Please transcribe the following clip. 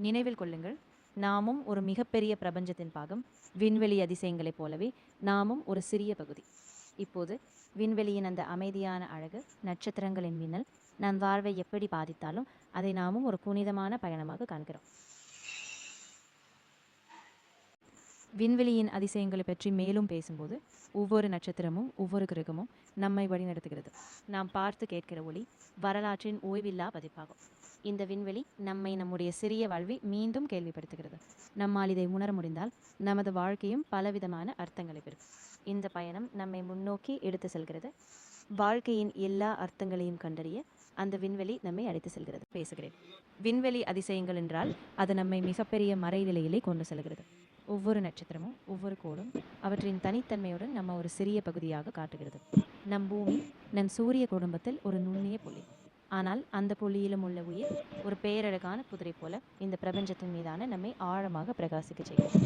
நினைவில் கொள்ளுங்கள், நாமும் ஒரு மிகப்பெரிய பிரபஞ்சத்தின் பாகம். விண்வெளி அதிசயங்களைப் போலவே நாமும் ஒரு சிறிய பகுதி. இப்போது விண்வெளியின் அந்த அமைதியான அழகு, நட்சத்திரங்களின் மின்னல் நம் வாழ்வை எப்படி பாதித்தாலும் அதை நாமும் ஒரு புனிதமான பயணமாக காண்கிறோம். விண்வெளியின் அதிசயங்களை பற்றி மேலும் பேசும்போது, ஒவ்வொரு நட்சத்திரமும் ஒவ்வொரு கிரகமும் நம்மை வழிநடத்துகிறது. நாம் பார்த்து கேட்கிற ஒளி வரலாற்றின் ஓய்வில்லா பதிப்பாகும். இந்த விண்வெளி நம்மை நம்முடைய சிறிய வாழ்வை மீண்டும் கேள்விப்படுத்துகிறது. நம்மால் இதை உணர முடிந்தால் நமது வாழ்க்கையும் பலவிதமான அர்த்தங்களை பெறும். இந்த பயணம் நம்மை முன்னோக்கி எடுத்து செல்கிறது. வாழ்க்கையின் எல்லா அர்த்தங்களையும் கண்டறிய அந்த விண்வெளி நம்மை அழைத்து செல்கிறது. பேசுகிறேன். விண்வெளி அதிசயங்கள் என்றால் அது நம்மை மிகப்பெரிய மறைநிலையிலே கொண்டு செல்கிறது. ஒவ்வொரு நட்சத்திரமும் ஒவ்வொரு கோளும் அவற்றின் தனித்தன்மையுடன் நம்ம ஒரு சிறிய பகுதியாக காட்டுகிறது. நம் பூமி நம் சூரிய குடும்பத்தில் ஒரு நுண்ணிய புள்ளி. ஆனால் அந்த புள்ளியிலும் உள்ள உயிர் ஒரு பேரழகான குதிரை போல இந்த பிரபஞ்சத்தின் மீதான நம்மை ஆழமாக பிரகாசிக்க செய்கிறது.